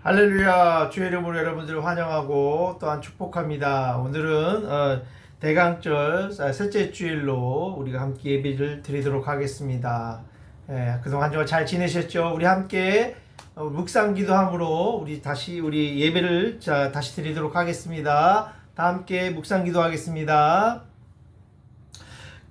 할렐루야. 주의 이름으로 여러분들을 환영하고 또한 축복합니다. 오늘은 대강절 셋째 주일로 우리가 함께 예배를 드리도록 하겠습니다. 그동안 한 주간 잘 지내셨죠? 우리 함께 묵상 기도함으로 우리 예배를 다시 드리도록 하겠습니다. 다 함께 묵상 기도하겠습니다.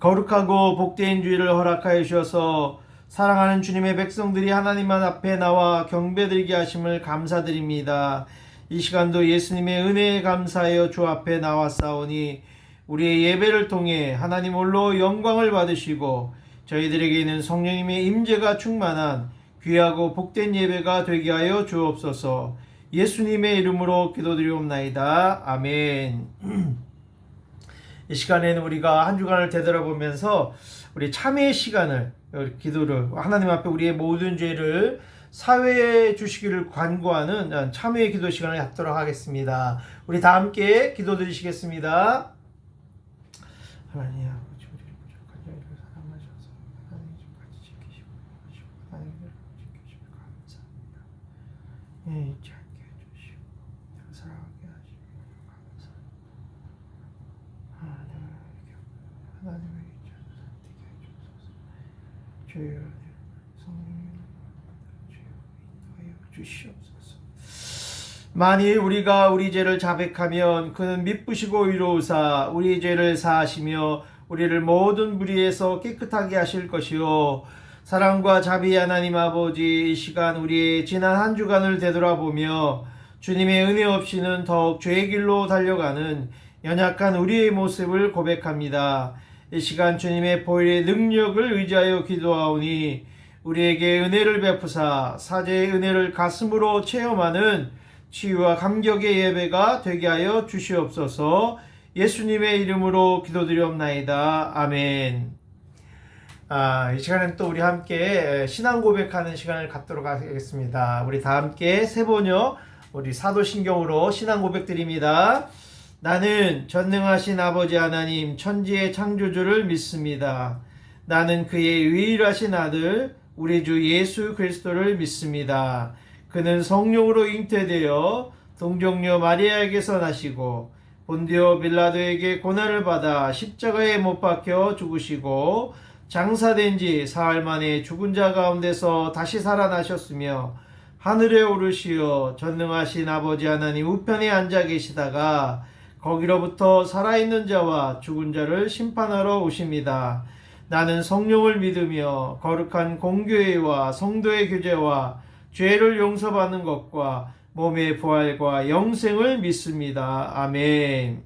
거룩하고 복된 주일을 허락하여 주셔서 사랑하는 주님의 백성들이 하나님 앞에 나와 경배드리게 하심을 감사드립니다. 이 시간도 예수님의 은혜에 감사하여 주 앞에 나왔사오니 우리의 예배를 통해 하나님 홀로 영광을 받으시고 저희들에게는 성령님의 임재가 충만한 귀하고 복된 예배가 되게 하여 주옵소서. 예수님의 이름으로 기도드리옵나이다. 아멘. 이 시간에는 우리가 한 주간을 되돌아보면서 우리 참회의 시간을, 기도를, 하나님 앞에 우리의 모든 죄를 사회해 주시기를 간구하는 참회의 기도 시간을 갖도록 하겠습니다. 우리 다 함께 기도 드리시겠습니다. 하나님 아버지, 우리를 부족한 저희를 사랑하셔서 하나님의 집까지 지키시고 하나님을 지키시고 감사합니다. 잊지 않게 해주시고 사랑하게 하시고 감사합니다. 하나님의 이름으로 선택해 주소서. 주여 성령님 주여 인도하여 주시옵소서. 만일 우리가 우리 죄를 자백하면 그는 미쁘시고 의로우사 우리 죄를 사하시며 우리를 모든 불의에서 깨끗하게 하실 것이요 사랑과 자비의 하나님 아버지, 이 시간 우리의 지난 한 주간을 되돌아보며 주님의 은혜 없이는 더욱 죄의 길로 달려가는 연약한 우리의 모습을 고백합니다. 이 시간 주님의 보혈의 능력을 의지하여 기도하오니 우리에게 은혜를 베푸사 사제의 은혜를 가슴으로 체험하는 치유와 감격의 예배가 되게 하여 주시옵소서. 예수님의 이름으로 기도드리옵나이다. 아멘. 이 시간은 또 우리 함께 신앙 고백하는 시간을 갖도록 하겠습니다. 우리 다 함께 세 번역 우리 사도신경으로 신앙 고백 드립니다. 나는 전능하신 아버지 하나님 천지의 창조주를 믿습니다. 나는 그의 유일하신 아들 우리 주 예수 그리스도를 믿습니다. 그는 성령으로 잉태되어 동정녀 마리아에게서 나시고 본디오 빌라도에게 고난을 받아 십자가에 못 박혀 죽으시고 장사된 지 사흘 만에 죽은 자 가운데서 다시 살아나셨으며 하늘에 오르시어 전능하신 아버지 하나님 우편에 앉아 계시다가 거기로부터 살아있는 자와 죽은 자를 심판하러 오십니다. 나는 성령을 믿으며 거룩한 공교회와 성도의 교제와 죄를 용서받는 것과 몸의 부활과 영생을 믿습니다. 아멘.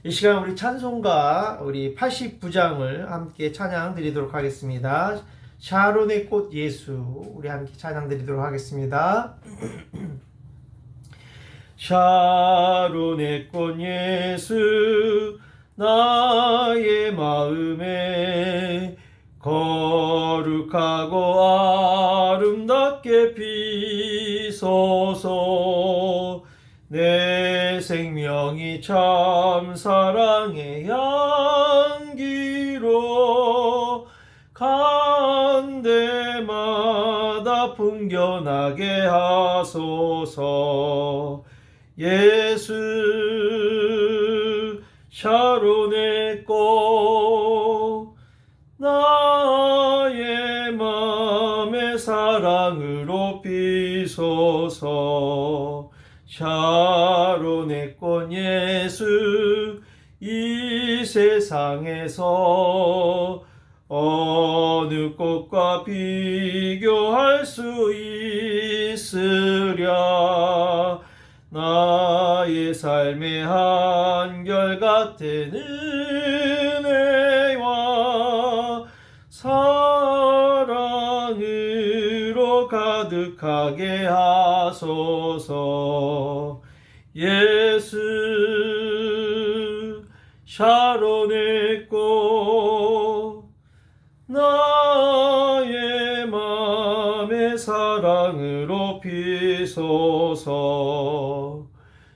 이 시간 우리 찬송가 우리 89장을 함께 찬양 드리도록 하겠습니다. 샤론의 꽃 예수 우리 함께 찬양 드리도록 하겠습니다. 샤론의 꽃 예수 나의 마음에 거룩하고 아름답게 피소서. 내 생명이 참 사랑의 향기로 간 데마다 풍겨나게 하소서. 예수 샤론의 꽃 나의 맘의 사랑으로 피소서. 샤론의 꽃 예수 이 세상에서 어느 꽃과 비교할 수 있으랴. 나의 삶의 한결같은 은혜와 사랑으로 가득하게 하소서. 예수 샤론의 꽃 나의 맘의 사랑으로 피소서.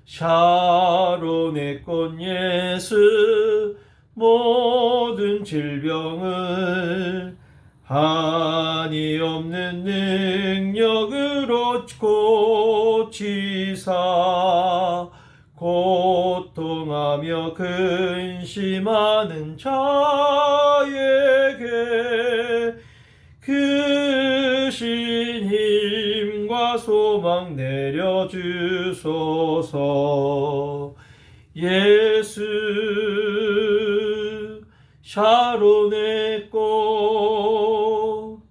샤론의 꽃 예수 모든 질병을 한이 없는 능력으로 근심하는 자에게 그 신 힘과 소망 내려주소서. 예수 샤론의 꽃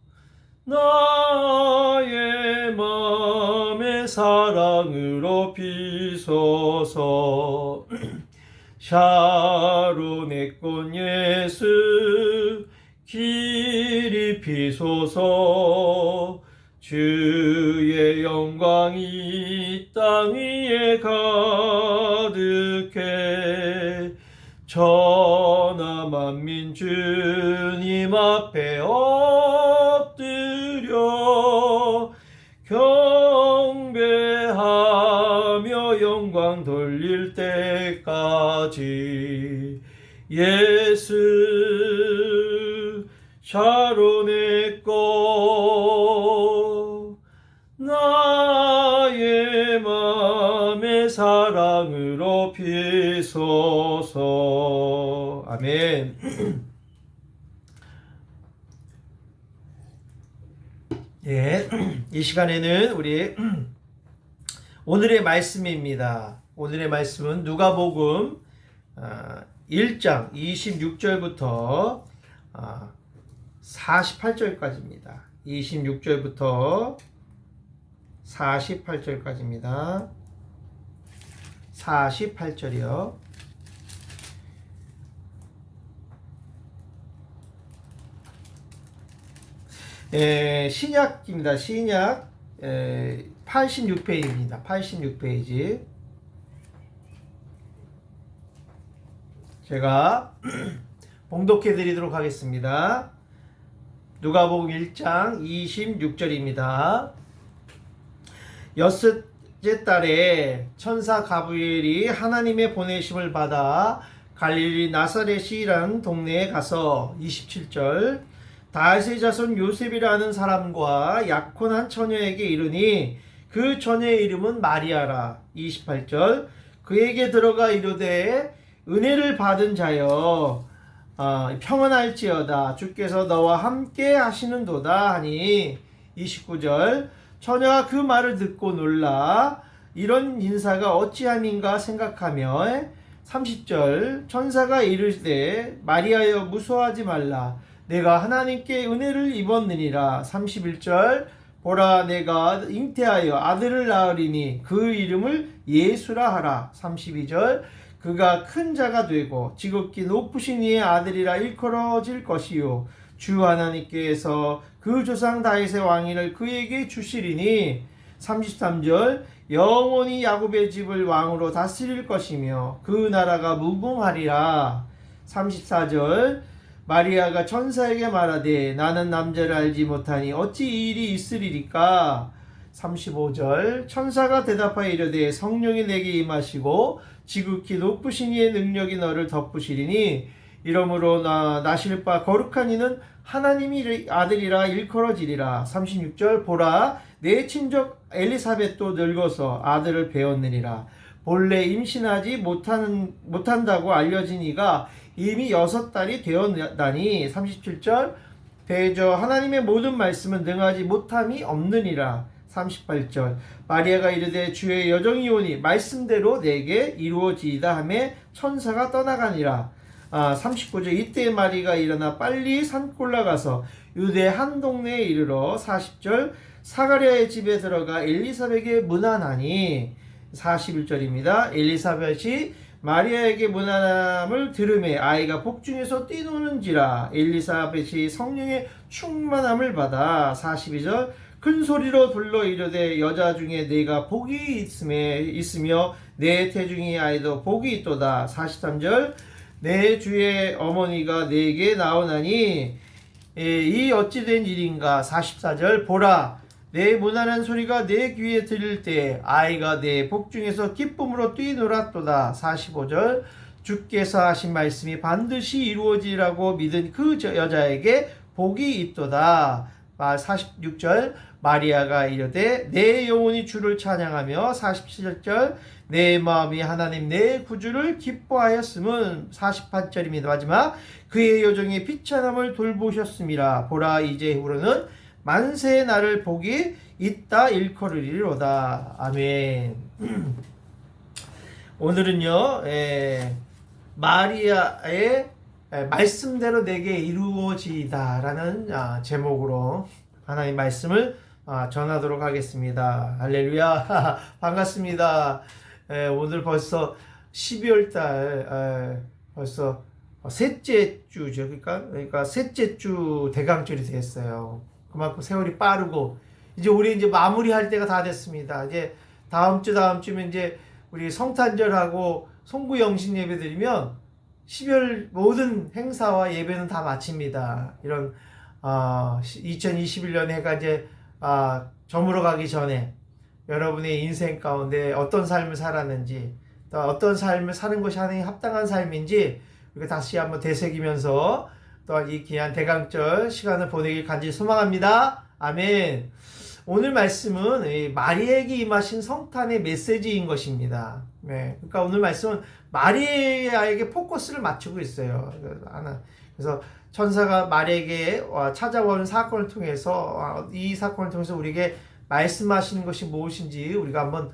나의 맘의 사랑으로 피소서. 샤론의 꽃 예수 길이 피소서. 주의 영광이 이 땅 위에 가득해 천하 만민 주님 앞에 엎드려 경배하며 영광 돌릴 때까지 예수 샤론의 꽃 나의 맘의 사랑으로 피소서. 아멘. 예, 이 시간에는 우리 오늘의 말씀입니다. 오늘의 말씀은 누가복음 1장 26절부터 48절까지입니다. 26절부터 48절까지입니다. 48절이요. 신약입니다. 신약 86페이지입니다. 86페이지. 제가 봉독해 드리도록 하겠습니다. 누가복음 1장 26절입니다. 여섯째 달에 천사 가브리엘이 하나님의 보내심을 받아 갈릴리 나사렛이라는 동네에 가서 27절 다윗의 자손 요셉이라는 사람과 약혼한 처녀에게 이르니 그 처녀의 이름은 마리아라. 28절 그에게 들어가 이르되 은혜를 받은 자여 평안할지어다 주께서 너와 함께 하시는도다 하니 29절 처녀가 그 말을 듣고 놀라 이런 인사가 어찌함인가 생각하며 30절 천사가 이르되 마리아여 무서워하지 말라 내가 하나님께 은혜를 입었느니라. 31절 보라 내가 잉태하여 아들을 낳으리니 그 이름을 예수라 하라. 32절 그가 큰 자가 되고 지극히 높으신 이의 아들이라 일컬어질 것이요 주 하나님께서 그 조상 다윗의 왕위를 그에게 주시리니. 33절 영원히 야곱의 집을 왕으로 다스릴 것이며 그 나라가 무궁하리라. 34절 마리아가 천사에게 말하되 나는 남자를 알지 못하니 어찌 이 일이 있으리리까. 35절 천사가 대답하여 이르되 성령이 내게 임하시고 지극히 높으신 이의 능력이 너를 덮으시리니 이러므로 나실 바 거룩한 이는 하나님이 아들이라 일컬어지리라. 36절 보라 내 친족 엘리사벳도 늙어서 아들을 배웠느니라. 본래 임신하지 못한다고 알려진 이가 이미 6달이 되었다니. 37절 대저 하나님의 모든 말씀은 능하지 못함이 없느니라. 38절 마리아가 이르되 주의 여정이 오니 말씀대로 내게 이루어지이다 하며 천사가 떠나가니라. 39절 이때 마리아가 일어나 빨리 산골 나가서 유대 한 동네에 이르러 40절 사가랴의 집에 들어가 엘리사벳에게 문안하니. 41절입니다. 엘리사벳이 마리아에게 문안함을 들으매 아이가 복중에서 뛰노는지라. 엘리사벳이 성령의 충만함을 받아. 42절 큰 소리로 불러 이르되 여자 중에 내가 복이 있으며 내 태중의 아이도 복이 있도다. 43절 내 주의 어머니가 내게 나오나니 이 어찌된 일인가. 44절 보라 내 무난한 소리가 내 귀에 들릴 때 아이가 내 복중에서 기쁨으로 뛰놀았도다. 45절 주께서 하신 말씀이 반드시 이루어지라고 믿은 그 여자에게 복이 있도다. 46절 마리아가 이르되 내 영혼이 주를 찬양하며. 47절 내 마음이 하나님 내 구주를 기뻐하였음은 48절입니다. 마지막 그의 여정의 비천함을 돌보셨음이라. 보라 이제후로는 만세의 날을 복이 있다 일컬으리로다. 아멘. 오늘은요 마리아의 말씀대로 내게 이루어지다라는 제목으로 하나님 말씀을 전하도록 하겠습니다. 할렐루야. 반갑습니다. 오늘 벌써 12월달 벌써 셋째 주죠. 그러니까 셋째 주 대강절이 됐어요. 그만큼 세월이 빠르고 이제 우리 이제 마무리할 때가 다 됐습니다. 이제 다음 주면 이제 우리 성탄절하고 송구영신 예배 드리면 12월 모든 행사와 예배는 다 마칩니다. 이런 2021년 해가 이제 저물어 가기 전에 여러분의 인생 가운데 어떤 삶을 살았는지, 또 어떤 삶을 사는 것이 하나님 합당한 삶인지 우리가 다시 한번 되새기면서 또한 이 귀한 대강절 시간을 보내길 간절히 소망합니다. 아멘. 오늘 말씀은 마리아에게 임하신 성탄의 메시지인 것입니다. 네, 그러니까 오늘 말씀은 마리아에게 포커스를 맞추고 있어요. 그래서 천사가 마리아에게 찾아오는 사건을 통해서 이 사건을 통해서 우리에게 말씀하시는 것이 무엇인지 우리가 한번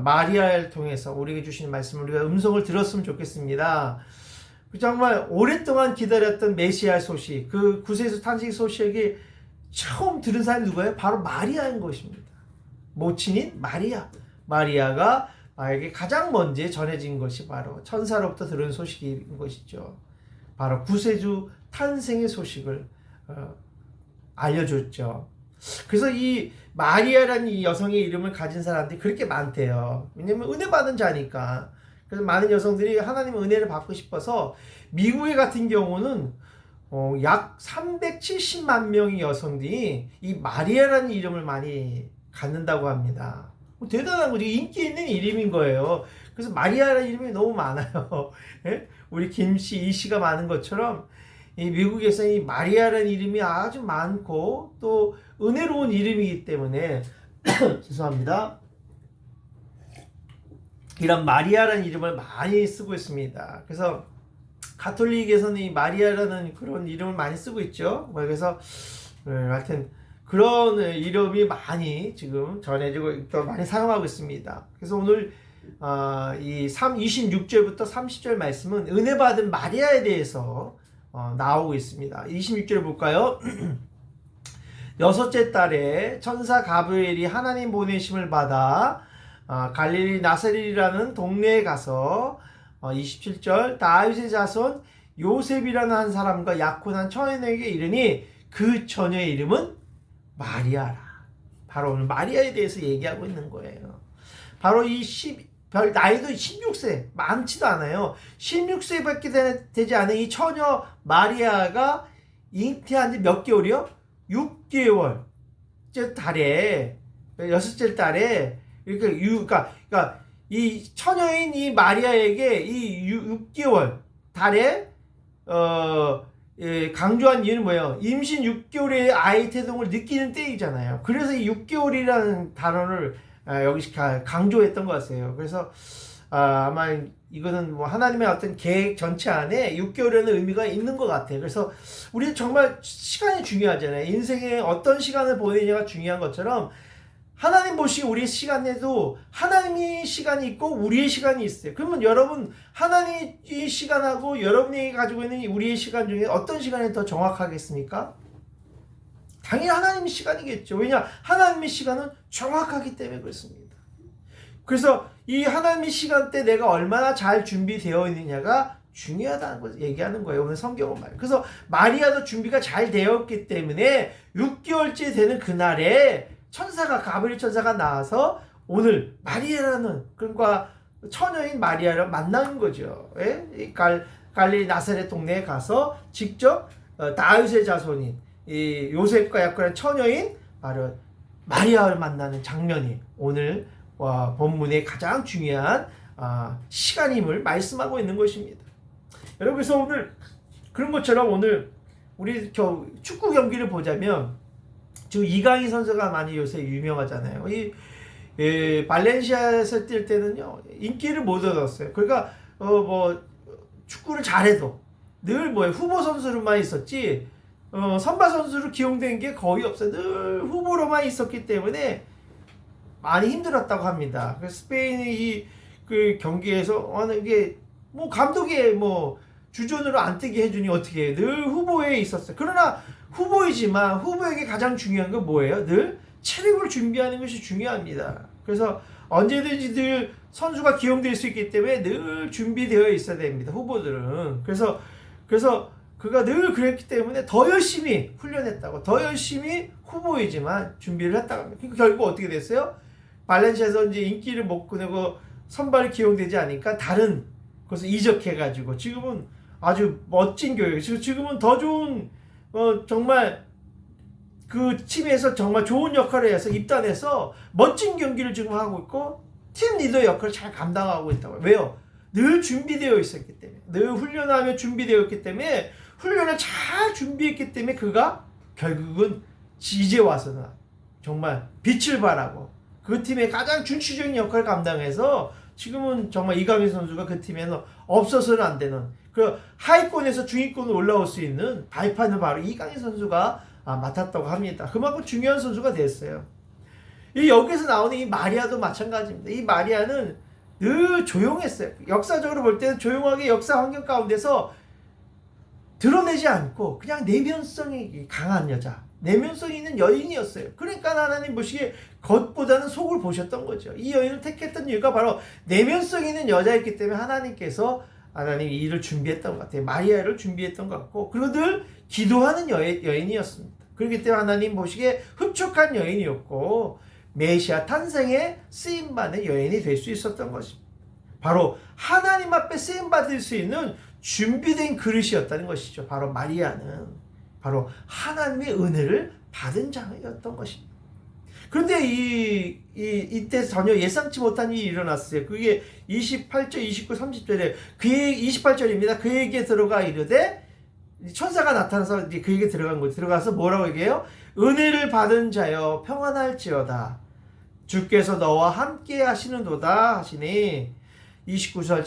마리아를 통해서 우리에게 주시는 말씀을 우리가 음성을 들었으면 좋겠습니다. 정말 오랫동안 기다렸던 메시아 소식, 그 구세주 탄생 소식이 처음 들은 사람이 누구예요? 바로 마리아인 것입니다. 모친인 마리아. 마리아가 나에게 가장 먼저 전해진 것이 바로 천사로부터 들은 소식인 것이죠. 바로 구세주 탄생의 소식을 알려줬죠. 그래서 이 마리아라는 이 여성의 이름을 가진 사람들이 그렇게 많대요. 왜냐면 은혜 받은 자니까. 그래서 많은 여성들이 하나님의 은혜를 받고 싶어서 미국의 같은 경우는 약 370만 명의 여성들이 이 마리아라는 이름을 많이 갖는다고 합니다. 대단한 거죠. 인기 있는 이름인 거예요. 그래서 마리아라는 이름이 너무 많아요. 예? 우리 김씨, 이씨가 많은 것처럼 이 미국에서 이 마리아라는 이름이 아주 많고 또 은혜로운 이름이기 때문에 죄송합니다. 이런 마리아라는 이름을 많이 쓰고 있습니다. 그래서 가톨릭에서는 이 마리아라는 그런 이름을 많이 쓰고 있죠. 그래서 하여튼 그런 이름이 많이 지금 전해지고 또 많이 사용하고 있습니다. 그래서 오늘 이 26절부터 30절 말씀은 은혜 받은 마리아에 대해서 나오고 있습니다. 26절 볼까요? 여섯째 달에 천사 가브리엘이 하나님 보내심을 받아 갈릴리 나사렛이라는 동네에 가서 27절 다윗의 자손 요셉이라는 한 사람과 약혼한 처녀에게 이르니 그 처녀의 이름은 마리아라. 바로 오늘 마리아에 대해서 얘기하고 있는 거예요. 바로 이 나이도 16세 많지도 않아요. 16세밖에 되지 않은 이 처녀 마리아가 잉태한 지 몇 개월이요? 6개월 달에 여섯째 달에 그러니까 이 처녀인 이 마리아에게 이 6개월 달에 강조한 이유는 뭐예요? 임신 6개월의 아이 태동을 느끼는 때이잖아요. 그래서 이 6개월이라는 단어를 여기 강조했던 것 같아요. 그래서 아마 이거는 뭐 하나님의 어떤 계획 전체 안에 6개월이라는 의미가 있는 것 같아요. 그래서 우리 정말 시간이 중요하잖아요. 인생에 어떤 시간을 보내느냐가 중요한 것처럼 하나님 보시기 우리의 시간에도 하나님의 시간이 있고 우리의 시간이 있어요. 그러면 여러분 하나님의 시간하고 여러분이 가지고 있는 우리의 시간 중에 어떤 시간이 더 정확하겠습니까? 당연히 하나님의 시간이겠죠. 왜냐? 하나님의 시간은 정확하기 때문에 그렇습니다. 그래서 이 하나님의 시간 때 내가 얼마나 잘 준비되어 있느냐가 중요하다는 걸 얘기하는 거예요. 오늘 성경은 말. 그래서 마리아도 준비가 잘 되었기 때문에 6개월째 되는 그날에 가브리엘 천사가 나와서 오늘 마리아라는 그러니까 처녀인 마리아를 만나는 거죠. 예? 갈릴리 나사렛 동네에 가서 직접 다윗의 자손인 이 요셉과 약혼한 처녀인 바로 마리아를 만나는 장면이 오늘 본문의 가장 중요한 시간임을 말씀하고 있는 것입니다. 여러분 그래서 오늘 그런 것처럼 오늘 우리 축구 경기를 보자면 지금 이강인 선수가 많이 요새 유명하잖아요. 발렌시아에서 뛸 때는요 인기를 못 얻었어요. 그러니까 뭐 축구를 잘해도 늘 뭐 후보 선수로만 있었지 선발 선수로 기용된 게 거의 없어요. 늘 후보로만 있었기 때문에 많이 힘들었다고 합니다. 그래서 스페인이 그 경기에서 이게 뭐 감독이 뭐 주전으로 안 뛰게 해주니 어떻게 해. 늘 후보에 있었어요. 그러나 후보이지만 후보에게 가장 중요한 건 뭐예요? 늘 체력을 준비하는 것이 중요합니다. 그래서 언제든지 늘 선수가 기용될 수 있기 때문에 늘 준비되어 있어야 됩니다. 후보들은. 그래서 그가 늘 그랬기 때문에 더 열심히 훈련했다고, 더 열심히 후보이지만 준비를 했다고 합니다. 그러니까 결국 어떻게 됐어요? 발렌시아에서 이제 인기를 못 끌고 선발에 기용되지 않으니까 다른 곳을 이적해가지고 지금은 아주 멋진 교육, 지금은 더 좋은 정말 그 팀에서 정말 좋은 역할을 해서 입단해서 멋진 경기를 지금 하고 있고 팀 리더 역할을 잘 감당하고 있다고. 왜요? 늘 준비되어 있었기 때문에, 늘 훈련하며 준비되어 있기 때문에, 훈련을 잘 준비했기 때문에 그가 결국은 이제 와서는 정말 빛을 발하고 그 팀의 가장 중추적인 역할을 감당해서 지금은 정말 이강인 선수가 그 팀에는 없어서는 안 되는 그 하위권에서 중위권으로 올라올 수 있는 발판을 바로 이강인 선수가 맡았다고 합니다. 그만큼 중요한 선수가 됐어요. 여기서 나오는 이 마리아도 마찬가지입니다. 이 마리아는 늘 조용했어요. 역사적으로 볼 때는 조용하게 역사 환경 가운데서 드러내지 않고 그냥 내면성이 강한 여자, 내면성이 있는 여인이었어요. 그러니까 하나님 보시기에 겉보다는 속을 보셨던 거죠. 이 여인을 택했던 이유가 바로 내면성이 있는 여자였기 때문에 하나님께서 이 일을 준비했던 것 같아요. 마리아를 준비했던 것 같고, 그리고 늘 기도하는 여인이었습니다. 그렇기 때문에 하나님 보시기에 흡족한 여인이었고 메시아 탄생에 쓰임받는 여인이 될 수 있었던 것입니다. 바로 하나님 앞에 쓰임받을 수 있는 준비된 그릇이었다는 것이죠. 바로 마리아는 바로 하나님의 은혜를 받은 자였던 것입니다. 그런데 이때 전혀 예상치 못한 일이 일어났어요. 그게 28절, 29, 30절에 28절입니다. 그에게 들어가 이르되 천사가 나타나서 이제 그에게 들어간 거죠. 들어가서 뭐라고 얘기해요? 은혜를 받은 자여 평안할지어다. 주께서 너와 함께 하시는도다 하시니 29절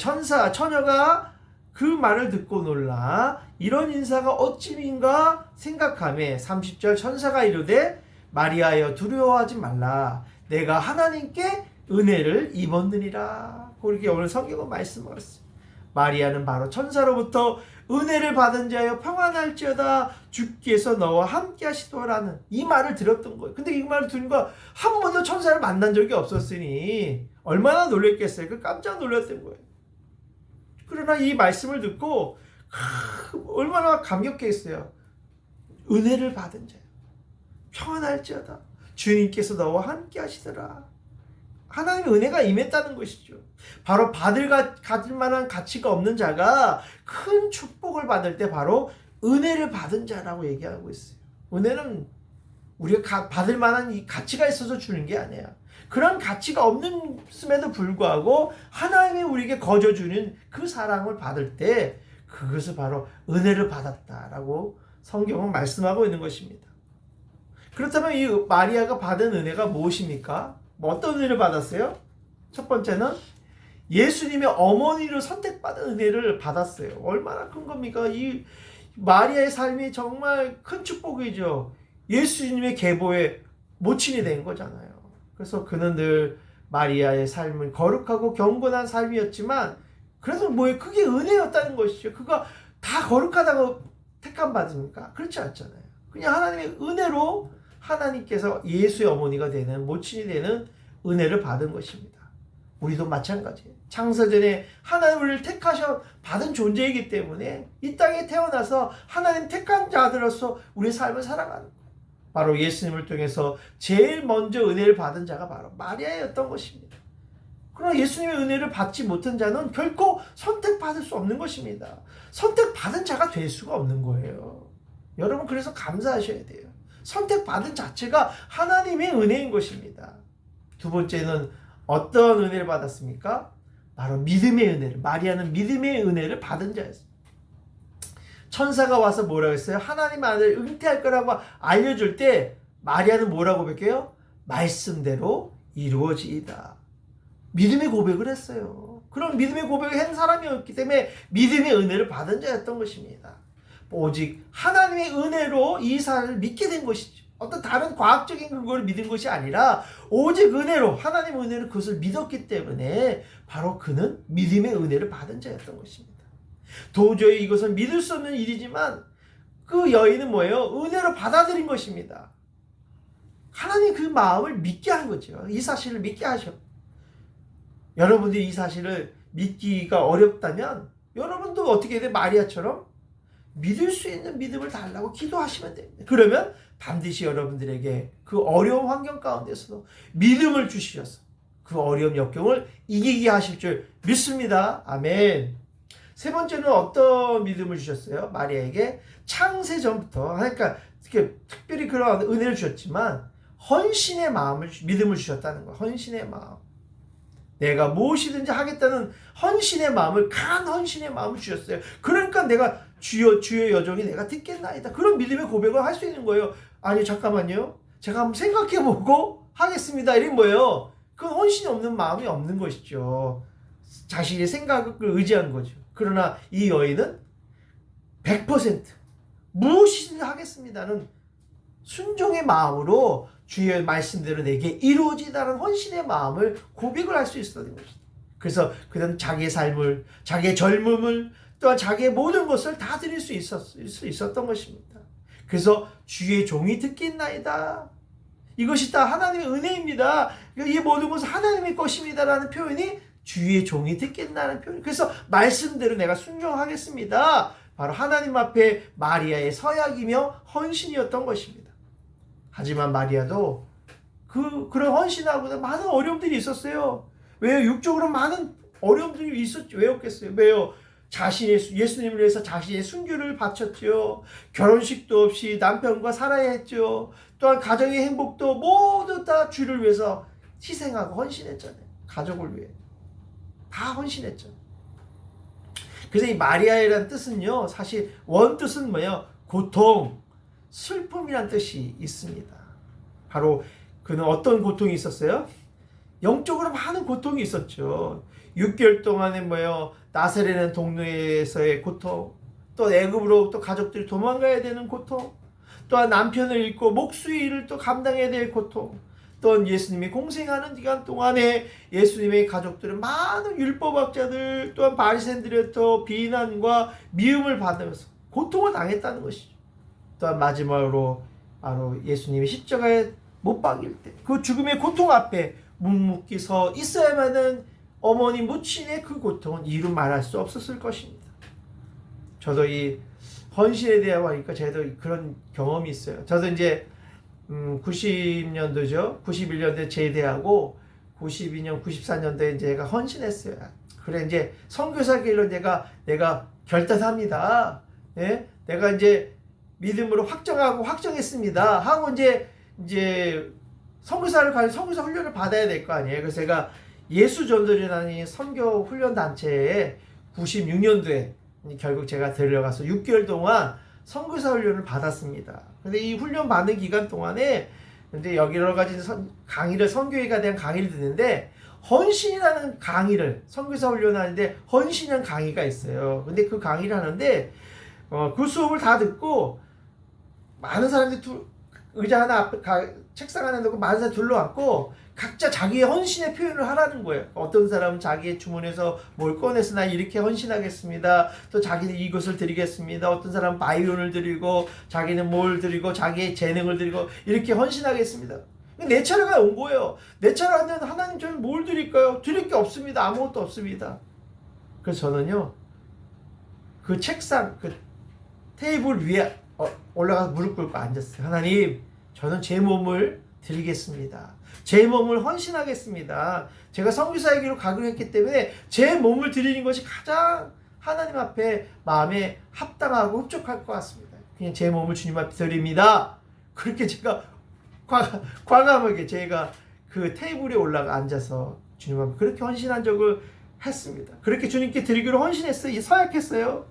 처녀가 그 말을 듣고 놀라 이런 인사가 어찌민가 생각하며 30절 천사가 이르되 마리아여 두려워하지 말라 내가 하나님께 은혜를 입었느니라. 그렇게 오늘 성경은 말씀하셨어요. 마리아는 바로 천사로부터 은혜를 받은 자여 평안할지어다 주께서 너와 함께 하시더라는 이 말을 들었던 거예요. 근데 이 말을 들은 거 한 번도 천사를 만난 적이 없었으니 얼마나 놀랬겠어요. 그 깜짝 놀랐던 거예요. 그러나 이 말씀을 듣고 얼마나 감격했어요. 은혜를 받은 자요 평안할지어다 주님께서 너와 함께 하시더라. 하나님의 은혜가 임했다는 것이죠. 바로 가질 만한 가치가 없는 자가 큰 축복을 받을 때 바로 은혜를 받은 자라고 얘기하고 있어요. 은혜는 우리가 받을 만한 이 가치가 있어서 주는 게 아니야. 그런 가치가 없음에도 불구하고 하나님이 우리에게 거저주는 그 사랑을 받을 때 그것을 바로 은혜를 받았다라고 성경은 말씀하고 있는 것입니다. 그렇다면 이 마리아가 받은 은혜가 무엇입니까? 어떤 은혜를 받았어요? 첫 번째는 예수님의 어머니를 선택받은 은혜를 받았어요. 얼마나 큰 겁니까? 이 마리아의 삶이 정말 큰 축복이죠. 예수님의 계보의 모친이 된 거잖아요. 그래서 그는 늘 마리아의 삶은 거룩하고 경건한 삶이었지만 그래도 그게 은혜였다는 것이죠. 그가 다 거룩하다고 택함 받습니까? 그렇지 않잖아요. 그냥 하나님의 은혜로 하나님께서 예수의 어머니가 되는 모친이 되는 은혜를 받은 것입니다. 우리도 마찬가지예요. 창세전에 하나님 우리를 택하셔 받은 존재이기 때문에 이 땅에 태어나서 하나님 택한 자들로서 우리의 삶을 살아가는 거예요. 바로 예수님을 통해서 제일 먼저 은혜를 받은 자가 바로 마리아였던 것입니다. 그러나 예수님의 은혜를 받지 못한 자는 결코 선택받을 수 없는 것입니다. 선택받은 자가 될 수가 없는 거예요. 여러분 그래서 감사하셔야 돼요. 선택받은 자체가 하나님의 은혜인 것입니다. 두 번째는 어떤 은혜를 받았습니까? 바로 믿음의 은혜를. 마리아는 믿음의 은혜를 받은 자였습니다. 천사가 와서 뭐라고 했어요? 하나님 아들 잉태할 거라고 알려줄 때 마리아는 뭐라고 베껴요? 말씀대로 이루어지이다. 믿음의 고백을 했어요. 그런 믿음의 고백을 한 사람이었기 때문에 믿음의 은혜를 받은 자였던 것입니다. 오직 하나님의 은혜로 이 사실을 믿게 된 것이죠. 어떤 다른 과학적인 근거를 믿은 것이 아니라 오직 은혜로, 하나님의 은혜로 그것을 믿었기 때문에 바로 그는 믿음의 은혜를 받은 자였던 것입니다. 도저히 이것은 믿을 수 없는 일이지만 그 여인은 뭐예요? 은혜로 받아들인 것입니다. 하나님 그 마음을 믿게 한 거죠. 이 사실을 믿게 하셔. 여러분들이 이 사실을 믿기가 어렵다면 여러분도 어떻게 돼? 마리아처럼 믿을 수 있는 믿음을 달라고 기도하시면 됩니다. 그러면 반드시 여러분들에게 그 어려운 환경 가운데서도 믿음을 주시셔서 그 어려운 역경을 이기게 하실 줄 믿습니다. 아멘. 세 번째는 어떤 믿음을 주셨어요? 마리아에게 창세 전부터, 그러니까 특별히 그런 은혜를 주셨지만 헌신의 마음을, 믿음을 주셨다는 거예요. 헌신의 마음. 내가 무엇이든지 하겠다는 헌신의 마음을, 강한 헌신의 마음을 주셨어요. 그러니까 내가 주의 여종이 내가 듣겠나이다. 그런 믿음의 고백을 할 수 있는 거예요. 아니 잠깐만요. 제가 한번 생각해보고 하겠습니다. 이런 거예요. 그건 헌신이 없는 마음이 없는 것이죠. 자신의 생각을 의지한 거죠. 그러나 이 여인은 100% 무엇이든 하겠습니다는 순종의 마음으로 주의 말씀대로 내게 이루어지다는 헌신의 마음을 고백을 할 수 있었던 것입니다. 그래서 그는 자기의 삶을, 자기의 젊음을, 또한 자기의 모든 것을 다 드릴 수 있었던 것입니다. 그래서 주의 종이 듣겠나이다. 이것이 다 하나님의 은혜입니다. 이 모든 것은 하나님의 것입니다라는 표현이 주의 종이 듣겠나는 표현. 그래서 말씀대로 내가 순종하겠습니다. 바로 하나님 앞에 마리아의 서약이며 헌신이었던 것입니다. 하지만 마리아도 그런 헌신하고도 많은 어려움들이 있었어요. 왜요? 육적으로 많은 어려움들이 있었죠. 왜 없겠어요? 왜요? 예수님을 위해서 자신의 순교를 바쳤죠. 결혼식도 없이 남편과 살아야 했죠. 또한 가정의 행복도 모두 다 주를 위해서 희생하고 헌신했잖아요. 가족을 위해. 다 헌신했죠. 그래서 이 마리아이라는 뜻은요, 사실 원뜻은 뭐예요? 고통, 슬픔이란 뜻이 있습니다. 바로 그는 어떤 고통이 있었어요? 영적으로 많은 고통이 있었죠. 6개월 동안에 뭐예요? 나사렛은 동네에서의 고통, 또 애굽으로 또 가족들이 도망가야 되는 고통, 또한 남편을 잃고 목수일을 또 감당해야 될 고통, 또한 예수님이 공생하는 기간 동안에 예수님의 가족들은 많은 율법학자들 또한 바리새인들의 비난과 미움을 받으면서 고통을 당했다는 것이죠. 또한 마지막으로 바로 예수님이 십자가에 못 박일 때 그 죽음의 고통 앞에 묵묵히 서 있어야만은 어머니 모친의 그 고통은 이루 말할 수 없었을 것입니다. 저도 이 헌신에 대하고 하니까 저도 그런 경험이 있어요. 저도 이제 90년도죠. 91년도에 제대하고 92년, 94년도에 제가 헌신했어요. 그래 이제 선교사 길로 내가 결단합니다. 예? 내가 이제 믿음으로 확정했습니다. 하고 이제 선교사 훈련을 받아야 될 거 아니에요. 그래서 제가 예수전도리라는 선교 훈련 단체에 96년도에 결국 제가 데려가서 6개월 동안 선교사 훈련을 받았습니다. 근데 이 훈련 받는 기간 동안에 근데 여러 가지 강의를, 선교회에 대한 강의를 듣는데 헌신이라는 강의를, 선교사 훈련하는데 헌신이라는 강의가 있어요. 근데 그 강의를 하는데 그 수업을 다 듣고 많은 사람들이 의자 하나 앞에 책상 하나 놓고 많은 사람이 둘러앉고 각자 자기의 헌신의 표현을 하라는 거예요. 어떤 사람은 자기의 주머니에서 뭘 꺼내서 나 이렇게 헌신하겠습니다. 또 자기는 이것을 드리겠습니다. 어떤 사람은 바이올린을 드리고 자기는 뭘 드리고 자기의 재능을 드리고 이렇게 헌신하겠습니다. 내 차례가 온 거예요. 내 차례가 하면 하나님 저는 뭘 드릴까요? 드릴 게 없습니다. 아무것도 없습니다. 그래서 저는요 그 책상 그 테이블 위에 올라가서 무릎 꿇고 앉았어요. 하나님 저는 제 몸을 드리겠습니다. 제 몸을 헌신하겠습니다. 제가 선교사의 길로 가기로 했기 때문에 제 몸을 드리는 것이 가장 하나님 앞에 마음에 합당하고 흡족할 것 같습니다. 그냥 제 몸을 주님 앞에 드립니다. 그렇게 제가 과감하게 제가 그 테이블에 올라가 앉아서 주님 앞에 그렇게 헌신한 적을 했습니다. 그렇게 주님께 드리기로 헌신했어요. 서약했어요.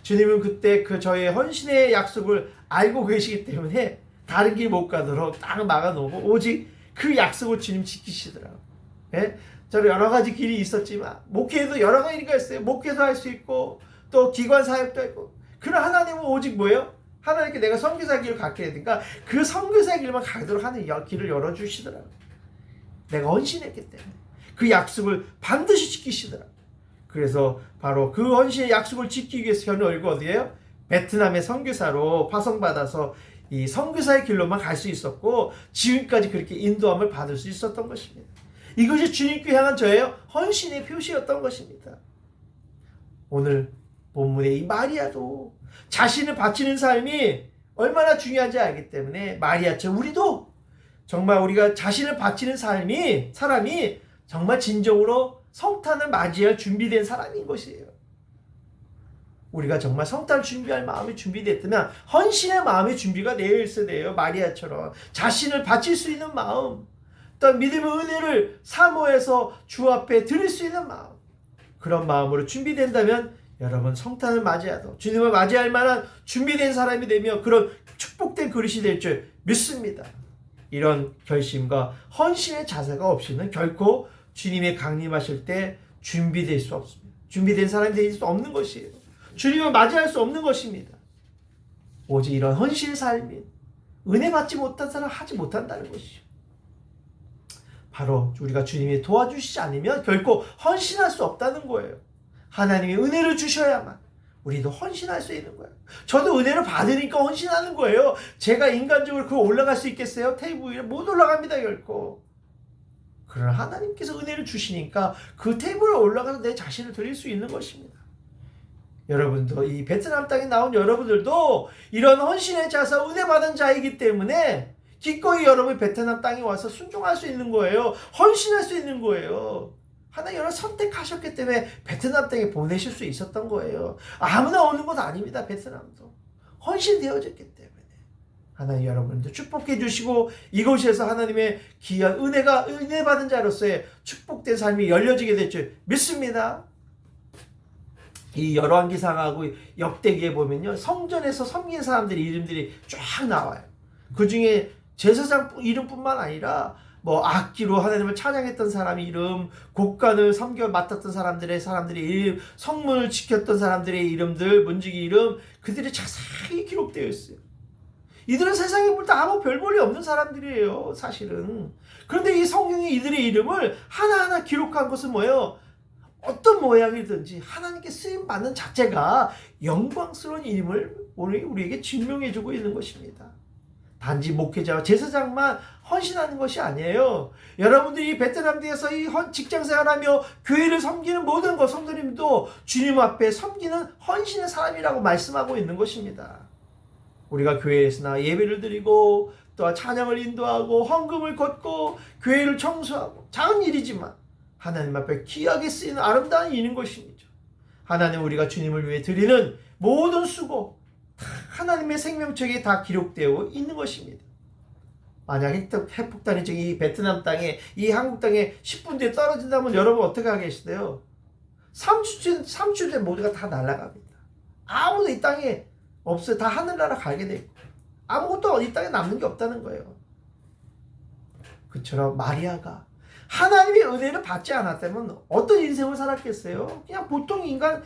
주님은 그때 저의 헌신의 약속을 알고 계시기 때문에 다른 길 못 가도록 딱 막아놓고 오직 그 약속을 주님 지키시더라고요. 예? 저는 여러 가지 길이 있었지만 목회에도 여러 가지가 있어요. 목회도 할 수 있고 또 기관 사역도 있고, 그러나 하나님은 오직 뭐예요? 하나님께 내가 선교사 길을 갖게 되니까 그 선교사 길만 가도록 하는 길을 열어주시더라고요. 내가 헌신했기 때문에 그 약속을 반드시 지키시더라고요. 그래서 바로 그 헌신의 약속을 지키기 위해서 저는 얼굴 어디에요? 베트남의 선교사로 파송받아서 이 선교사의 길로만 갈 수 있었고, 지금까지 그렇게 인도함을 받을 수 있었던 것입니다. 이것이 주님께 향한 저의 헌신의 표시였던 것입니다. 오늘 본문의 이 마리아도 자신을 바치는 삶이 얼마나 중요한지 알기 때문에 마리아처럼 우리도 정말 우리가 자신을 바치는 사람이 정말 진정으로 성탄을 맞이할 준비된 사람인 것이에요. 우리가 정말 성탄을 준비할 마음이 준비됐다면 헌신의 마음의 준비가 되어 있어야 돼요. 마리아처럼 자신을 바칠 수 있는 마음, 또 믿음의 은혜를 사모해서 주 앞에 드릴 수 있는 마음, 그런 마음으로 준비된다면 여러분 성탄을 맞이하도 주님을 맞이할 만한 준비된 사람이 되며 그런 축복된 그릇이 될 줄 믿습니다. 이런 결심과 헌신의 자세가 없이는 결코 주님의 강림하실 때 준비될 수 없습니다. 준비된 사람이 될 수 없는 것이에요. 주님을 맞이할 수 없는 것입니다. 오직 이런 헌신의 삶이 은혜 받지 못한 사람 하지 못한다는 것이죠. 바로 우리가 주님이 도와주시지 않으면 결코 헌신할 수 없다는 거예요. 하나님이 은혜를 주셔야만 우리도 헌신할 수 있는 거예요. 저도 은혜를 받으니까 헌신하는 거예요. 제가 인간적으로 그거 올라갈 수 있겠어요? 테이블 위에 못 올라갑니다, 결코. 그러나 하나님께서 은혜를 주시니까 그 테이블에 올라가서 내 자신을 드릴 수 있는 것입니다. 여러분도 이 베트남 땅에 나온 여러분들도 이런 헌신의 자세, 은혜 받은 자이기 때문에 기꺼이 여러분이 베트남 땅에 와서 순종할 수 있는 거예요. 헌신할 수 있는 거예요. 하나님 여러분 선택하셨기 때문에 베트남 땅에 보내실 수 있었던 거예요. 아무나 오는 것 아닙니다. 베트남도 헌신되어졌기 때문에 하나님 여러분들 축복해 주시고 이곳에서 하나님의 귀한 은혜 받은 자로서의 축복된 삶이 열려지게 될 줄 믿습니다. 이 열왕기상하고 역대기에 보면요, 성전에서 섬긴 사람들의 이름들이 쫙 나와요. 그 중에 제사장 이름뿐만 아니라 뭐 악기로 하나님을 찬양했던 사람 이름, 곡간을 맡았던 사람들의 이름, 성문을 지켰던 사람들의 이름들, 문지기 이름, 그들이 자세히 기록되어 있어요. 이들은 세상에 볼 때 아무 별 볼이 없는 사람들이에요, 사실은. 그런데 이 성경이 이들의 이름을 하나하나 기록한 것은 뭐예요? 어떤 모양이든지 하나님께 쓰임 받는 자체가 영광스러운 이름을 오늘 우리에게 증명해주고 있는 것입니다. 단지 목회자와 제사장만 헌신하는 것이 아니에요. 여러분들이 베트남에서 이 직장생활하며 교회를 섬기는 모든 성도님도 주님 앞에 섬기는 헌신의 사람이라고 말씀하고 있는 것입니다. 우리가 교회에서나 예배를 드리고 또 찬양을 인도하고 헌금을 걷고 교회를 청소하고 작은 일이지만 하나님 앞에 귀하게 쓰이는 아름다운 일인 것입니다. 하나님 우리가 주님을 위해 드리는 모든 수고 하나님의 생명책에 다 기록되어 있는 것입니다. 만약 핵폭탄이 이 베트남 땅에 이 한국 땅에 10분 뒤에 떨어진다면 여러분 어떻게 하겠어요? 3주 뒤에 모두가 다 날아갑니다. 아무도 이 땅에 없어요. 다 하늘나라 가게 되고 아무것도 이 땅에 남는 게 없다는 거예요. 그처럼 마리아가 하나님의 은혜를 받지 않았다면 어떤 인생을 살았겠어요? 그냥 보통 인간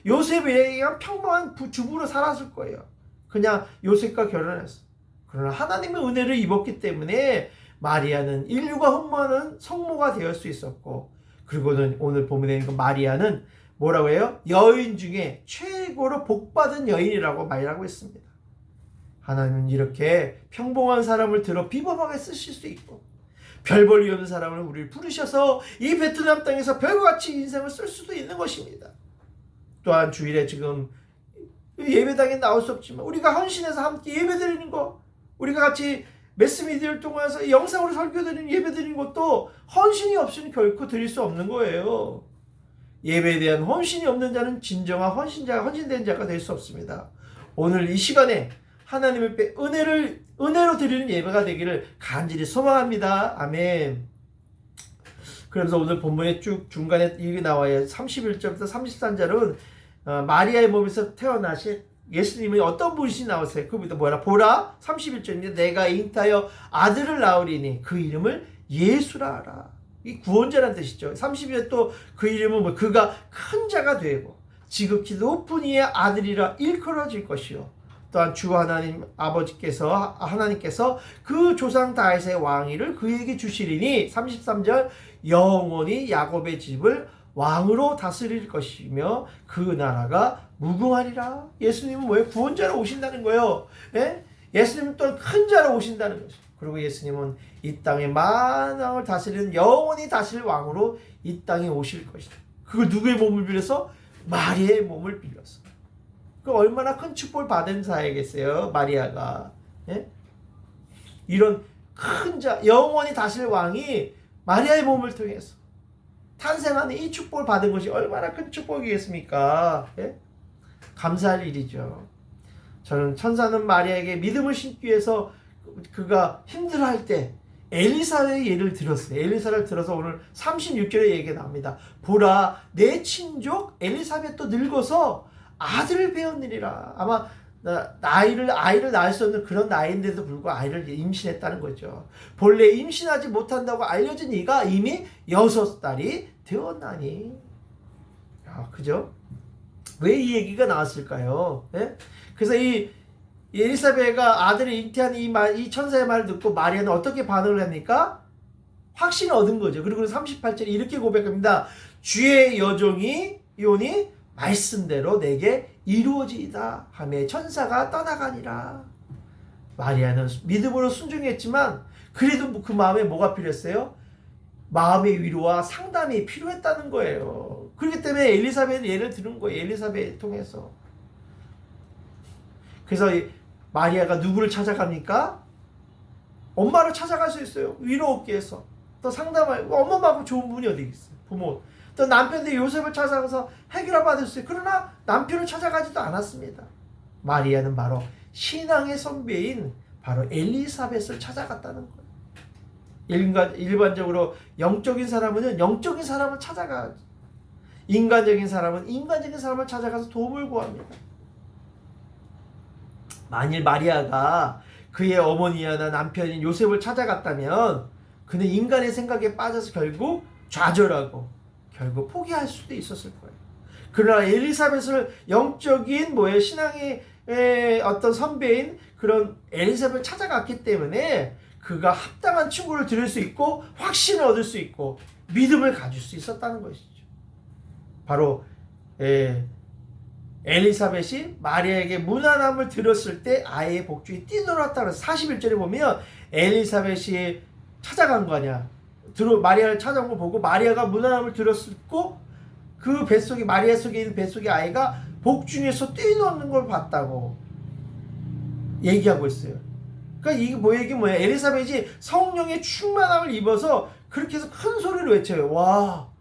요셉에 의한 평범한 주부로 살았을 거예요. 그냥 요셉과 결혼했어. 그러나 하나님의 은혜를 입었기 때문에 마리아는 인류가 흠모하는 성모가 될 수 있었고, 그리고는 오늘 본문에 있는 마리아는 뭐라고 해요? 여인 중에 최고로 복받은 여인이라고 말하고 있습니다. 하나님은 이렇게 평범한 사람을 들어 비범하게 쓰실 수 있고 별 볼 일 없는 사람을 우리를 부르셔서 이 베트남 땅에서 별같이 인생을 쓸 수도 있는 것입니다. 또한 주일에 지금 예배당에 나올 수 없지만 우리가 헌신해서 함께 예배드리는 것, 우리가 같이 매스미디어를 통해서 영상으로 설교드리는 예배드리는 것도 헌신이 없이는 결코 드릴 수 없는 거예요. 예배에 대한 헌신이 없는 자는 진정한 헌신된 자가 될 수 없습니다. 오늘 이 시간에 하나님의 은혜로 드리는 예배가 되기를 간절히 소망합니다. 아멘. 그러면서 오늘 본문에 쭉 중간에 이게 나와요. 31절부터 33절은 마리아의 몸에서 태어나신 예수님이 어떤 분이 나오세요? 그분도 뭐라? 보라 31절인데 내가 잉타하여 아들을 낳으리니 그 이름을 예수라 하라. 이 구원자라는 뜻이죠. 32절 또 그 이름은 뭐 그가 큰 자가 되고 지극히 높은 이의 아들이라 일컬어질 것이요. 또한 주 하나님 아버지께서 하나님께서 그 조상 다윗의 왕위를 그에게 주시리니 33절 영원히 야곱의 집을 왕으로 다스릴 것이며 그 나라가 무궁하리라. 예수님은 뭐예요? 구원자로 오신다는 거예요. 예? 예수님은 또 큰 자로 오신다는 거죠. 그리고 예수님은 이 땅의 만왕을 다스리는 영원히 다스릴 왕으로 이 땅에 오실 것이다. 그걸 누구의 몸을 빌려서? 마리아의 몸을 빌려서. 그 얼마나 큰 축복을 받은 자이겠어요, 마리아가. 예? 이런 큰 자, 영원히 다스릴 왕이 마리아의 몸을 통해서 탄생하는 이 축복을 받은 것이 얼마나 큰 축복이겠습니까? 예? 감사할 일이죠. 저는 천사는 마리아에게 믿음을 심기 위해서 그가 힘들어할 때 엘리사의 예를 들었어요. 엘리사를 들어서 오늘 36절에 얘기가 나옵니다. 보라 내 친족 엘리사벳도 늙어서 아들을 배웠느니라. 아마 아이를 낳을 수 없는 그런 나이인데도 불구하고 아이를 임신했다는 거죠. 본래 임신하지 못한다고 알려진 이가 이미 6달이 되었나니. 그죠? 왜 이 얘기가 나왔을까요? 예? 그래서 이 엘리사벳가 아들을 잉태한 이 천사의 말을 듣고 마리아는 어떻게 반응을 합니까? 확신을 얻은 거죠. 그리고 38절에 이렇게 고백합니다. 주의 여종이 요니 말씀대로 내게 이루어지이다 하며 천사가 떠나가니라. 마리아는 믿음으로 순종했지만 그래도 그 마음에 뭐가 필요했어요? 마음의 위로와 상담이 필요했다는 거예요. 그렇기 때문에 엘리사벳의 예를 들은 거예요. 엘리사벳을 통해서. 그래서 마리아가 누구를 찾아갑니까? 엄마를 찾아갈 수 있어요. 위로 얻기 위해서. 또 상담할, 엄마만큼 좋은 분이 어디 있어요? 부모. 또 남편도 요셉을 찾아가서 해결을 받을 수 있어요. 그러나 남편을 찾아가지도 않았습니다. 마리아는 바로 신앙의 선배인 바로 엘리사벳을 찾아갔다는 거예요. 일반적으로 영적인 사람은 영적인 사람을 찾아가야지. 인간적인 사람은 인간적인 사람을 찾아가서 도움을 구합니다. 만일 마리아가 그의 어머니나 남편인 요셉을 찾아갔다면 그는 인간의 생각에 빠져서 결국 좌절하고 결국 포기할 수도 있었을 거예요. 그러나 엘리사벳을 영적인 신앙의 어떤 선배인 그런 엘리사벳을 찾아갔기 때문에 그가 합당한 충고를 들을 수 있고 확신을 얻을 수 있고 믿음을 가질 수 있었다는 것이죠. 바로 엘리사벳이 마리아에게 무난함을 들었을 때 아이의 복중이 뛰놀았다고 해서 41절에 보면 엘리사벳이 찾아간 거 아니야. 마리아를 찾아온 거 보고 마리아가 무난함을 들었고 그 뱃속에 마리아 속에 있는 뱃속의 아이가 복중에서 뛰노는 걸 봤다고 얘기하고 있어요. 그러니까 이게 뭐야? 엘리사벳이 성령의 충만함을 입어서 그렇게 해서 큰 소리로 외쳐요. 와.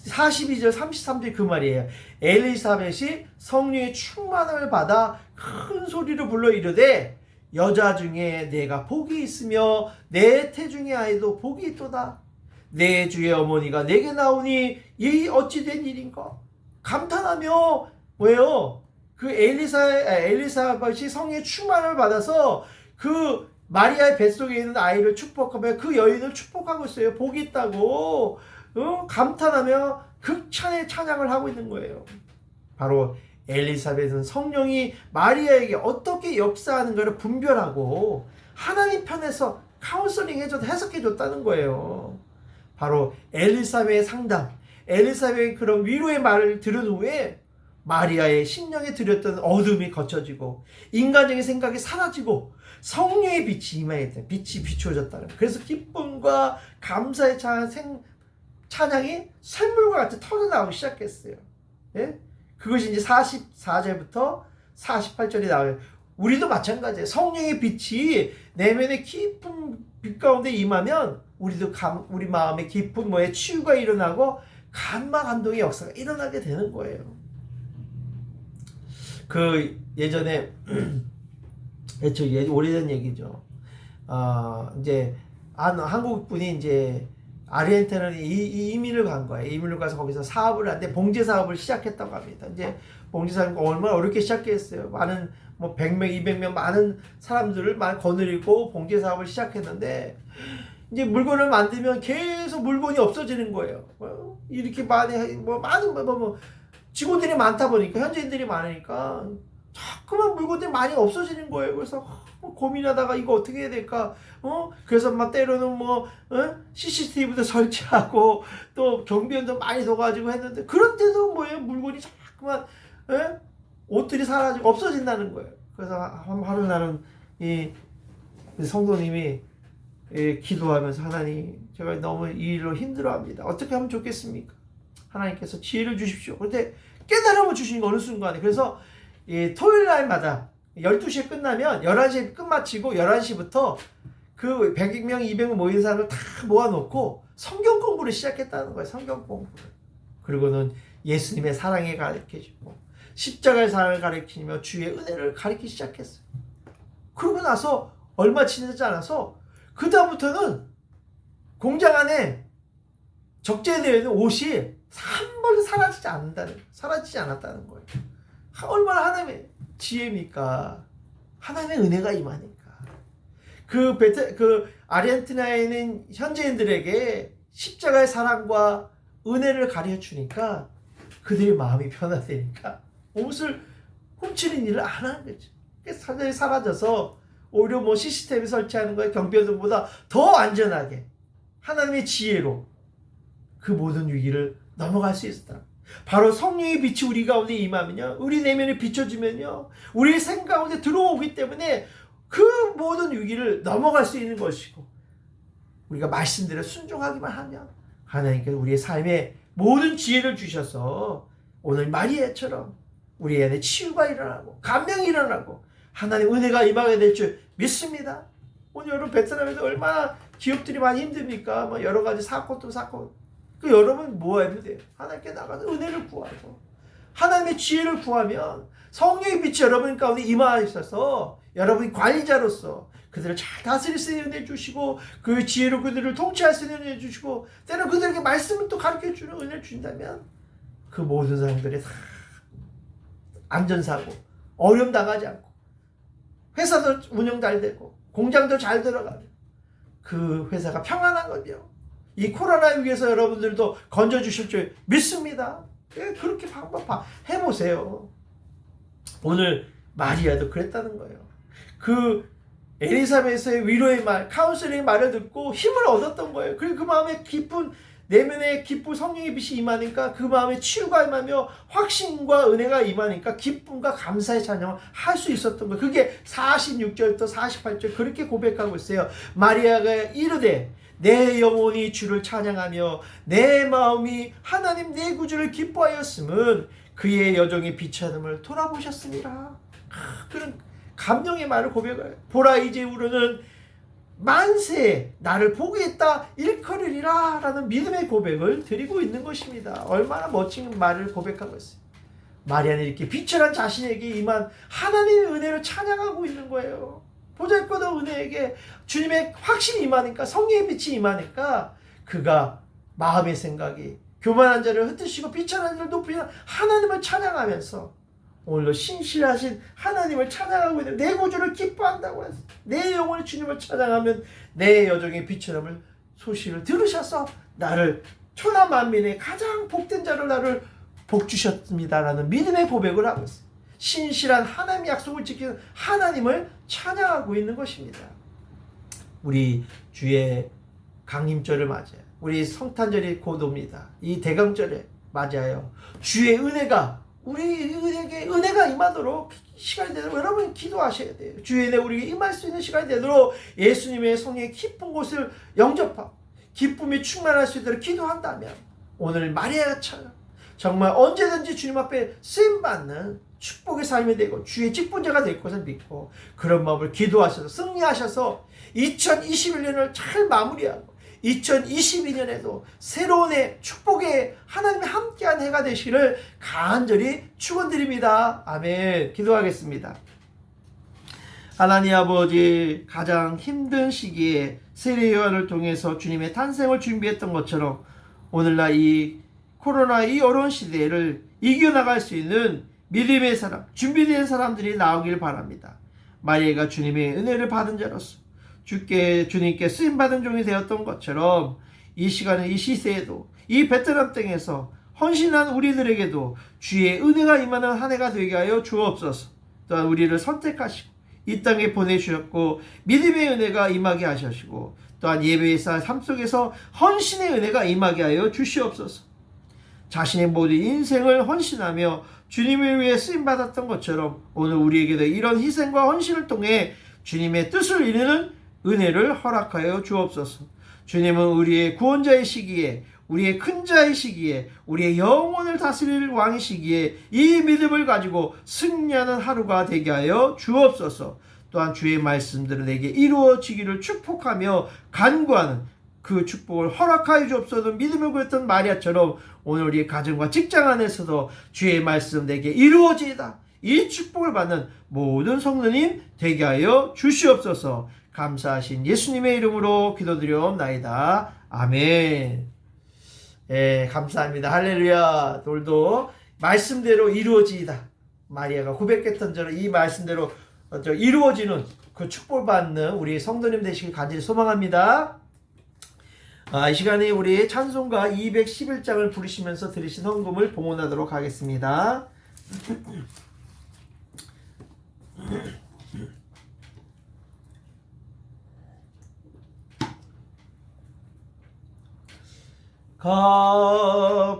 42절 33절 그 말이에요. 엘리사벳이 성령의 충만함을 받아 큰 소리로 불러 이르되 여자 중에 내가 복이 있으며 내 태중의 아이도 복이 있도다. 내 주의 어머니가 내게 나오니 이 어찌 된 일인가? 감탄하며 뭐예요? 그 엘리사벳이 성령의 충만함을 받아서 그 마리아의 뱃속에 있는 아이를 축복하며 그 여인을 축복하고 있어요. 복이 있다고 감탄하며 극찬의 찬양을 하고 있는 거예요. 바로 엘리사벳은 성령이 마리아에게 어떻게 역사하는가를 분별하고 하나님 편에서 카운슬링 해석해줬다는 거예요. 바로 엘리사벳의 상담, 엘리사벳의 그런 위로의 말을 들은 후에 마리아의 심령에 들였던 어둠이 거쳐지고 인간적인 생각이 사라지고 성령의 빛이 임하였다. 빛이 비추어졌다는 거예요. 그래서 기쁨과 감사의 찬양이 샘물과 같이 터져나오기 시작했어요. 예? 그것이 이제 44절부터 48절이 나와요. 우리도 마찬가지예요. 성령의 빛이 내면의 깊은 빛 가운데 임하면 우리도 우리 마음에 깊은 치유가 일어나고 감마 감동의 역사가 일어나게 되는 거예요. 그 예전에 오래전 얘기죠. 이제 한국 분이 이제 아르헨티나는 이 이민을 간 거예요. 이민을 가서 거기서 사업을 하는데 봉제 사업을 시작했다고 합니다. 이제 봉제 사업 얼마나 어렵게 시작했어요. 많은 뭐 100명, 200명 많은 사람들을 거느리고 봉제 사업을 시작했는데 이제 물건을 만들면 계속 물건이 없어지는 거예요. 이렇게 많은 직원들이 많다 보니까 현지인들이 많으니까 자꾸만 물건들이 많이 없어지는 거예요. 그래서 고민하다가 이거 어떻게 해야 될까? 그래서 막 때로는 CCTV도 설치하고 또 경비원도 많이 둬가지고 했는데 그런데도 물건이 자꾸만 옷들이 사라지고 없어진다는 거예요. 그래서 하루 나는 이 성도님이 기도하면서 하나님 제가 너무 이 일로 힘들어합니다. 어떻게 하면 좋겠습니까? 하나님께서 지혜를 주십시오. 그런데 깨달음을 주시는 거 어느 순간에 그래서 토요일 날마다 12시에 끝나면 11시에 끝마치고 11시부터 그 100명, 200명 모인 사람을 다 모아놓고 성경 공부를 시작했다는 거예요. 성경 공부를. 그리고는 예수님의 사랑을 가르쳐주고 십자가의 사랑을 가르치며 주의 은혜를 가르치기 시작했어요. 그러고 나서 얼마 지나지 않아서 그 다음부터는 공장 안에 적재되어 있는 옷이 한 번도 사라지지 않았다는 거예요. 얼마나 하나님의 지혜입니까? 하나님의 은혜가 임하니까. 그 아르헨티나에 있는 현지인들에게 십자가의 사랑과 은혜를 가르쳐 주니까 그들의 마음이 변화되니까 옷을 훔치는 일을 안 하는 거죠. 사람들이 사라져서 오히려 시스템을 설치하는 거에 경비원들보다 더 안전하게 하나님의 지혜로 그 모든 위기를 넘어갈 수 있었다. 바로 성령의 빛이 우리 가운데 임하면요, 우리 내면에 비춰주면요, 우리 생각 가운데 들어오기 때문에 그 모든 위기를 넘어갈 수 있는 것이고, 우리가 말씀대로 순종하기만 하면 하나님께서 우리의 삶에 모든 지혜를 주셔서 오늘 마리아처럼 우리 안에 치유가 일어나고 감명이 일어나고 하나님의 은혜가 임하게 될 줄 믿습니다. 오늘 여러분 베트남에서 얼마나 기업들이 많이 힘듭니까? 여러 가지 사건. 여러분 뭐 해도 돼요? 하나님께 나가서 은혜를 구하고 하나님의 지혜를 구하면 성령의 빛이 여러분 가운데 임하셔서 여러분이 관리자로서 그들을 잘 다스릴 수 있는 은혜 주시고 그 지혜로 그들을 통치할 수 있는 은혜 주시고 때로 그들에게 말씀을 또 가르쳐주는 은혜를 주신다면 그 모든 사람들이 다 안전사고 어려움 당하지 않고 회사도 운영 잘 되고 공장도 잘 들어가고 그 회사가 평안한 거죠. 이 코로나 위기에서 여러분들도 건져주실 줄 믿습니다. 그렇게 방법 해보세요. 오늘 마리아도 그랬다는 거예요. 그 엘리사벳의 위로의 말, 카운슬링의 말을 듣고 힘을 얻었던 거예요. 그리고 그 마음에 내면에 기쁜 성령의 빛이 임하니까 그 마음에 치유가 임하며 확신과 은혜가 임하니까 기쁨과 감사의 찬양을 할 수 있었던 거예요. 그게 46절부터 48절 그렇게 고백하고 있어요. 마리아가 이르되 내 영혼이 주를 찬양하며 내 마음이 하나님 내 구주를 기뻐하였음은 그의 여정의 비참함을 돌아보셨습니다. 그런 감동의 말을 고백해요. 보라 이제 우리는 만세 나를 보겠다 일컬으리라 라는 믿음의 고백을 드리고 있는 것입니다. 얼마나 멋진 말을 고백하고 있어요. 마리아는 이렇게 비천한 자신에게 임한 하나님의 은혜를 찬양하고 있는 거예요. 보잘것없는 은혜에게 주님의 확신이 임하니까 성령의 빛이 임하니까 그가 마음의 생각이 교만한 자를 흩으시고 비천한 자를 높이는 하나님을 찬양하면서 오늘도 신실하신 하나님을 찬양하고 있는 내 구주를 기뻐한다고 해서 내 영혼이 주님을 찬양하면 내 여정의 비천함을 소식을 들으셔서 나를 천하 만민의 가장 복된 자로 나를 복 주셨습니다라는 믿음의 고백을 하고 있어요. 신실한 하나님의 약속을 지키는 하나님을 찬양하고 있는 것입니다. 우리 주의 강림절을 맞아요. 우리 성탄절이 곧 옵니다. 이 대강절에 맞아요. 주의 은혜가 우리에게 은혜가 임하도록 시간이 되도록 여러분 기도하셔야 돼요. 주의 은혜 우리에게 임할 수 있는 시간이 되도록 예수님의 성령의 깊은 곳을 영접하고 기쁨이 충만할 수 있도록 기도한다면 오늘 마리아처럼 정말 언제든지 주님 앞에 쓰임받는 축복의 삶이 되고 주의 직분자가 될 것을 믿고 그런 마음을 기도하셔서 승리하셔서 2021년을 잘 마무리하고 2022년에도 새로운 해 축복의 하나님의 함께한 해가 되시기를 간절히 축원드립니다. 아멘. 기도하겠습니다. 하나님 아버지, 가장 힘든 시기에 세례 요한을 통해서 주님의 탄생을 준비했던 것처럼 오늘날 이 코로나 이 어려운 시대를 이겨나갈 수 있는 믿음의 사람, 준비된 사람들이 나오길 바랍니다. 마리아가 주님의 은혜를 받은 자로서 주님께 쓰임받은 종이 되었던 것처럼 이 시간에 이 시세에도 이 베트남 땅에서 헌신한 우리들에게도 주의 은혜가 임하는 한 해가 되게 하여 주옵소서. 또한 우리를 선택하시고 이 땅에 보내주셨고 믿음의 은혜가 임하게 하시고 또한 예배의 삶 속에서 헌신의 은혜가 임하게 하여 주시옵소서. 자신의 모든 인생을 헌신하며 주님을 위해 쓰임받았던 것처럼 오늘 우리에게도 이런 희생과 헌신을 통해 주님의 뜻을 이루는 은혜를 허락하여 주옵소서. 주님은 우리의 구원자이시기에, 우리의 큰 자이시기에, 우리의 영혼을 다스릴 왕이시기에 이 믿음을 가지고 승리하는 하루가 되게 하여 주옵소서. 또한 주의 말씀들은 내게 이루어지기를 축복하며 간구하는 그 축복을 허락하여 주옵소서. 믿음을 구했던 마리아처럼 오늘 우리 가정과 직장 안에서도 주의 말씀 내게 이루어지이다, 이 축복을 받는 모든 성도님 되게 하여 주시옵소서. 감사하신 예수님의 이름으로 기도드리옵나이다. 아멘. 감사합니다. 할렐루야. 오늘도 말씀대로 이루어지이다, 마리아가 고백했던 저런 이 말씀대로 이루어지는 그 축복받는 우리 성도님 되시길 간절히 소망합니다. 이 시간에 우리 찬송가 211장을 부르시면서 들으신 헌금을 봉헌하도록 하겠습니다.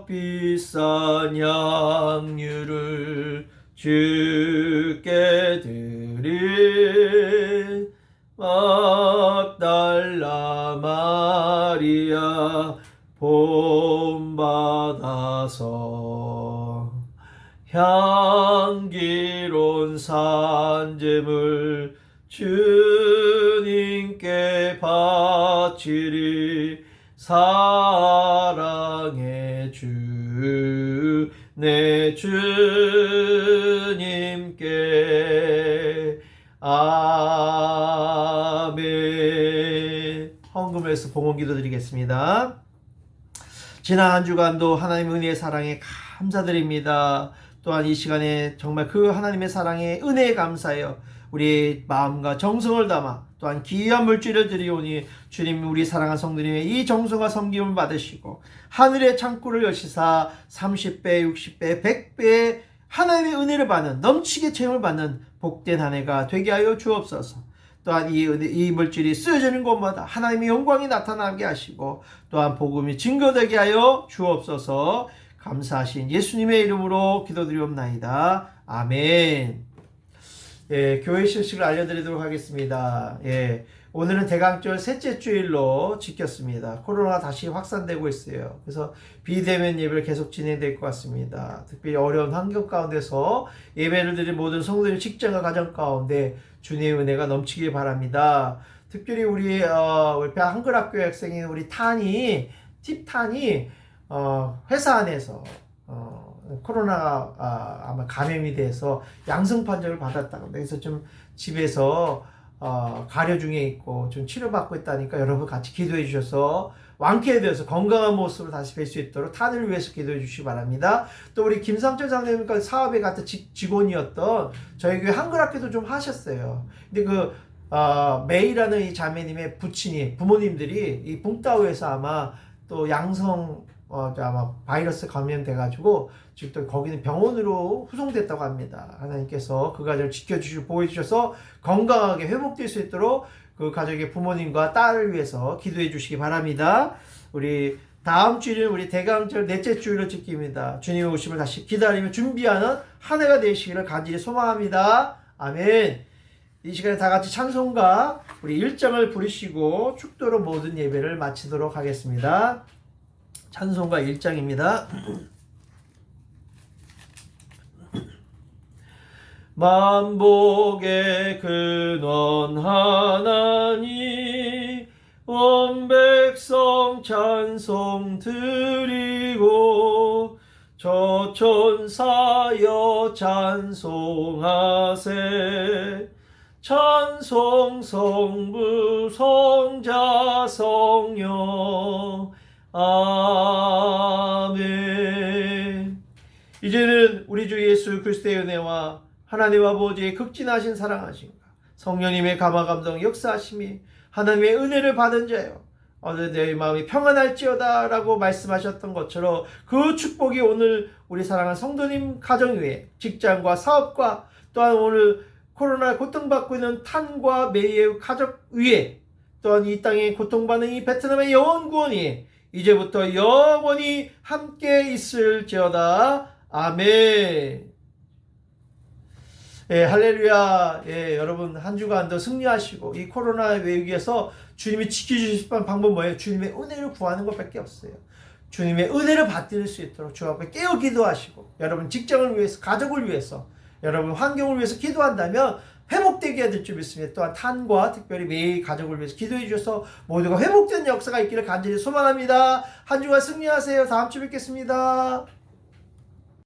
값비싼 양유를 주께 드린 막달라 마리아 본받아서 향기로운 산재물 주님께 바치리. 사랑의 주 내 주님께 아멘. 헌금에서 봉헌 기도 드리겠습니다. 지난 한 주간도 하나님의 은혜의 사랑에 감사드립니다. 또한 이 시간에 정말 그 하나님의 사랑에 은혜에 감사하여 우리의 마음과 정성을 담아 또한 귀한 물질을 드리오니 주님, 우리 사랑하는 성도님의 이 정성과 섬김을 받으시고 하늘의 창고를 여시사 30배, 60배, 100배의 하나님의 은혜를 받는, 넘치게 체험을 받는 복된 한 해가 되게 하여 주옵소서. 또한 이 물질이 쓰여지는 곳마다 하나님의 영광이 나타나게 하시고 또한 복음이 증거되게 하여 주옵소서. 감사하신 예수님의 이름으로 기도드리옵나이다. 아멘. 교회 실식을 알려드리도록 하겠습니다. 오늘은 대강절 셋째 주일로 지켰습니다. 코로나가 다시 확산되고 있어요. 그래서 비대면 예배를 계속 진행될 것 같습니다. 특별히 어려운 환경 가운데서 예배를 드린 모든 성도들 직장과 가정 가운데 주님의 은혜가 넘치길 바랍니다. 특별히 우리 한글학교 학생인 우리 팁탄이 회사 안에서 코로나가 아마 감염이 돼서 양성 판정을 받았다고. 그래서 좀 집에서 가려 중에 있고 좀 치료받고 있다니까 여러분 같이 기도해 주셔서 완쾌되어서 건강한 모습으로 다시 뵐 수 있도록 탄을 위해서 기도해 주시기 바랍니다. 또 우리 김상철 장로님과 사업에 같은 직원이었던 저희 교회 한글학교도 좀 하셨어요. 근데 메이라는 이 자매님의 부모님들이 이 붕따오에서 아마 또 양성 아마 바이러스 감염돼가지고 지금 또 거기는 병원으로 후송됐다고 합니다. 하나님께서 그 가정을 지켜주시고 보호해주셔서 건강하게 회복될 수 있도록 그 가족의 부모님과 딸을 위해서 기도해 주시기 바랍니다. 우리 다음 주일은 우리 대강절 넷째 주일로 지킵니다. 주님의 오심을 다시 기다리며 준비하는 한 해가 되시기를 간절히 소망합니다. 아멘. 이 시간에 다 같이 찬송가 우리 1장을 부르시고 축도로 모든 예배를 마치도록 하겠습니다. 찬송가 1장입니다. 만복의 근원 하나님 온 백성 찬송 드리고 저천사여 찬송하세 찬송 성부 성자 성령 아멘. 이제는 우리 주 예수 그리스도의 은혜와 하나님 아버지의 극진하신 사랑하심과 성령님의 감화감동 역사하심이 하나님의 은혜를 받은 자여 내 마음이 평안할지어다 라고 말씀하셨던 것처럼 그 축복이 오늘 우리 사랑하는 성도님 가정 위에, 직장과 사업과 또한 오늘 코로나 고통받고 있는 탄과 메이의 가족 위에, 또한 이 땅에 고통받는 이 베트남의 영혼 구원이 이제부터 영원히 함께 있을지어다. 아멘. 예, 할렐루야. 예, 여러분 한 주간도 승리하시고 이 코로나 위기에서 주님이 지켜주실 방법 뭐예요? 주님의 은혜를 구하는 것밖에 없어요. 주님의 은혜를 받을 수 있도록 주 앞에 깨어 기도하시고, 여러분 직장을 위해서, 가족을 위해서, 여러분 환경을 위해서 기도한다면 회복되게 될 줄 믿습니다. 또한 탄과 특별히 매일 가족을 위해서 기도해 주셔서 모두가 회복된 역사가 있기를 간절히 소망합니다. 한 주간 승리하세요. 다음 주 뵙겠습니다.